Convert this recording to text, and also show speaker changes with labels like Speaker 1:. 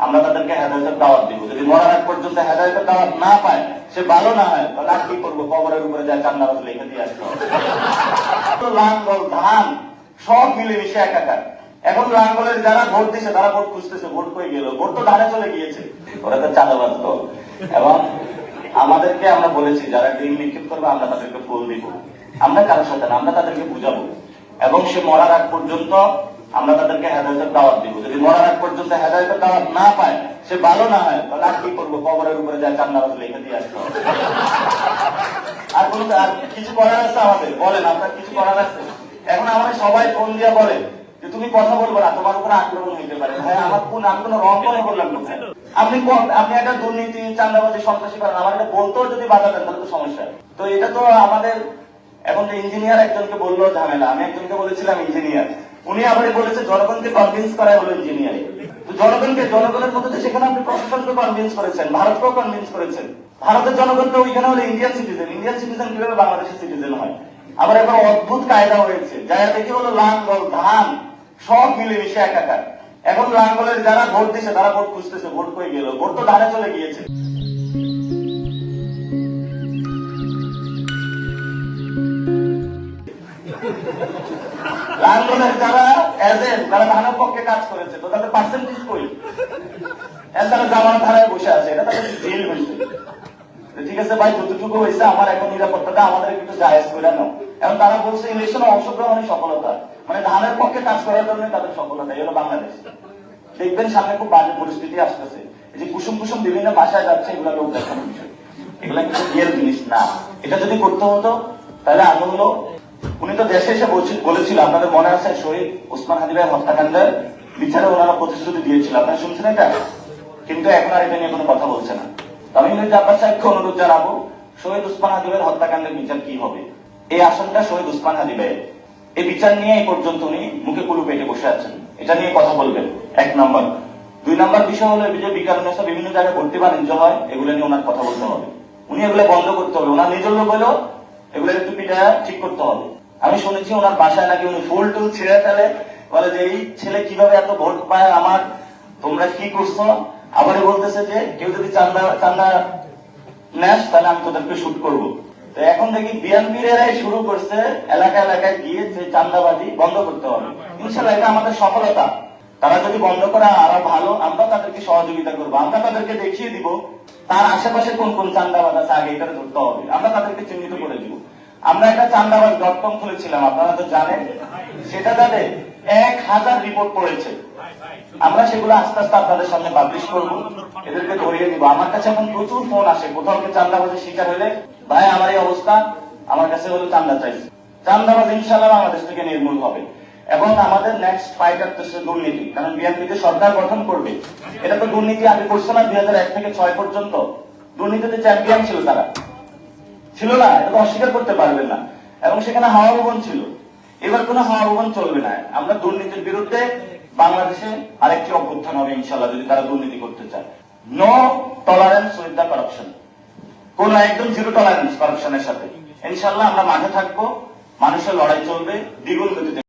Speaker 1: আমরা তাদেরকে হেদায়েতের দাওয়াত দিব। যদি মরার আগ পর্যন্ত হেদায়েতের দাওয়াত না পায়, সে ভালো না হয়, তাহলে আর কি করবো? কবরের উপরে যায় চান্দাবাজ লিখে দিয়ে আসতে হবে। লাঙ্গল ধান সব মিলেমিশে একাকার। এখন লাঙ্গলের যারা ভোট দিচ্ছে তারা ভোট খুঁজতেছে, ভোট কই গেল, ভোট তো ধারে চলে গিয়েছে। ওরা তো চাঁদাবাজ দল। এবং আমাদেরকে আমরা বলেছি যারা ডিম নিক্ষেপ করবে আমরা তাদেরকে ফুল দিব। আমরা কারোর সাথে না, আমরা তাদেরকে বুঝাবো। এবং সে মরার আগ পর্যন্ত আমরা তাদেরকে হেদায়েতের দাওয়াত দিব। যদি মরার আগ পর্যন্ত হেদায়েতের দাওয়াত না পায়, সে ভালো না হয়, তাহলে আর কি করবো? কবরের উপরে যায় চান্দাবাজ লিখে দিয়ে আসতে হবে। আর কোন আর কিছু করার আছে আমাদের? বলেন, আপনার কিছু করার আছে? এখন আমাদের সবাই ফোন দিয়ে বলে যে তুমি কথা বলবো না, তোমার উপরে আক্রমণ হইতে পারে। হ্যাঁ, আমার কোন আমি কোনো রং মনে করলাম না। আপনি একটা দুর্নীতি চান্দাবাজি সন্ত্রাসী করেন, আমার এটা বলতেও যদি বাধা দেন তাহলে তো সমস্যা। তো এটা তো আমাদের এখন তো ইঞ্জিনিয়ার একজনকে বললো ঝামেলা। আমি একজনকে বলেছিলাম ইঞ্জিনিয়ার, উনি আবার বলেছে জনগণকে কনভিন্স করা হলো ইঞ্জিনিয়ারিং। তো জনগণের মধ্যে সেখানে আপনি প্রশাসনকে কনভিন্স করেছেন, ভারতকেও কনভিন্স করেছেন। ভারতের জনগণ তো ওইখানে হলো ইন্ডিয়ান সিটিজেন কিভাবে বাংলাদেশের সিটিজেন হয়? আবার একটা অদ্ভুত কায়দা হয়েছে, যারা দেখি হলো লাঙ্গল ধান সব মিলেমিশে একাকার। এখন লাঙ্গলের যারা ভোট দিচ্ছে তারা ভোট খুঁজতেছে, ভোট কই গেল, ভোট তো ধারে চলে গিয়েছে। লাঙ্গলের যারা এজেন্ট, যারা ধানের পক্ষে কাজ করেছে, তো তাদের পার্সেন্টেজ কই? তারা জামার ধারায় বসে আছে, এটা তাদের জেল হয়েছে। ঠিক আছে ভাই, যতটুকু হয়েছে আমার এখন নিরাপত্তাটা আমাদের একটু জায়েজ করে নাও। এখন তারা বলছে ইলেকশনে অংশগ্রহণের সফলতা, মানে ধানের পক্ষে কাজ করার জন্য তাদের সফলতা। এই হলো বাংলাদেশ। দেখবেন সামনে খুব বাজে পরিস্থিতি আসতেছে। এই যে কুসুম কুসুম বিভিন্ন ভাষায় যাচ্ছে, এগুলো লোক দেখানোর বিষয়, এগুলা কিন্তু রিয়েল জিনিস না। এটা যদি করতে হতো তাহলে আগে হলো, উনি তো দেশে এসে বলেছিল, আপনাদের মনে আছে শহীদ ওসমান হাদি ভাই হত্যাকাণ্ডের বিচারে ওনারা প্রতিশ্রুতি দিয়েছিল, আপনারা শুনছেন এটা? কিন্তু এখন আর এটা নিয়ে কোনো কথা বলছে না। আমি মির্জা আব্বাস সাহেবকে অনুরোধ জানাবো, শহীদ ওসমান হাদি ভাইয়ের হত্যাকাণ্ডের বিচার কি হবে? এই আসনটা শহীদ ওসমান হাদি ভাইয়ের, এই বিচার নিয়ে এই পর্যন্ত উনি মুখে কুলু পেটে বসে আছেন। এটা নিয়ে কথা বলবেন, 1 নম্বর। 2 নম্বর বিষয় হলো যে বিকারণে বিভিন্ন জায়গায় ভর্তি বাণিজ্য হয়, এগুলো নিয়ে ওনার কথা বলতে হবে। উনি এগুলো বন্ধ করতে হবে। ওনার নিজের লোক হলেও এগুলো একটু পিঠা ঠিক করতে হবে। আমি শুনেছি ওনার বাসায় নাকি উনি ফুল টুল ছিঁড়ে ফেলে, বলে যে এই ছেলে কিভাবে এত ভোট পায় আমার, তোমরা কি করছো? আবার বলতেছে যে কেউ যদি চান্দা নেস তাহলে আমি তোদেরকে শুট করবো। তো এখন দেখি বিএনপির এরাই শুরু করছে এলাকায় গিয়ে যে চান্দাবাজি বন্ধ করতে হবে। ইনশাল্লাহ এটা আমাদের সফলতা। তারা যদি বন্ধ করে আরো ভালো, আমরা তাদেরকে সহযোগিতা করবো। আমরা তাদেরকে দেখিয়ে দিব তার আশেপাশে কোন কোন চান্দাবাজ আছে, আগে এটা ধরতে হবে। আমরা তাদেরকে চিহ্নিত করে দিব। আমরা একটা চান্দাবাজ.com খুলেছিলাম, আপনারা তো জানেন। সেটা তাদের 1000 রিপোর্ট পড়েছে। আমরা সেগুলো আস্তে আস্তে আপনাদের সামনে পাবলিশ করবো, এদেরকে ধরিয়ে দিব। আমার কাছে এখন প্রচুর ফোন আসে, কোথাও চান্দাবাজের শিকার হলে, ভাই আমার এই অবস্থা, আমার কাছে হলো চান্দা চাইছে। চান্দাবাজ ইনশাল্লাহ বাংলাদেশ থেকে নির্মূল হবে। এবং আমাদের নেক্সট ফাইট হচ্ছে দুর্নীতি, কারণ বিএনপিতে সরকার গঠন করবে। এটা তো দুর্নীতি আগে করছে না, 2001 থেকে 6 পর্যন্ত দুর্নীতিতে চ্যাম্পিয়ন ছিল তারা, ছিল না? এটা তো অস্বীকার করতে পারবেন না। এবং সেখানে হাওয়া ভবন ছিল। এবার কোনো হাওয়া ভবন চলবে না। আমরা দুর্নীতির বিরুদ্ধে বাংলাদেশে আরেকটি অভ্যুত্থান হবে ইনশাল্লাহ, যদি তারা দুর্নীতি করতে চায়। No tolerance with the corruption, কোন একদম জিরো টলারেন্স করাপশনের সাথে। ইনশাল্লাহ আমরা মাঠে থাকবো, মানুষের লড়াই চলবে দ্বিগুণ গতিতে।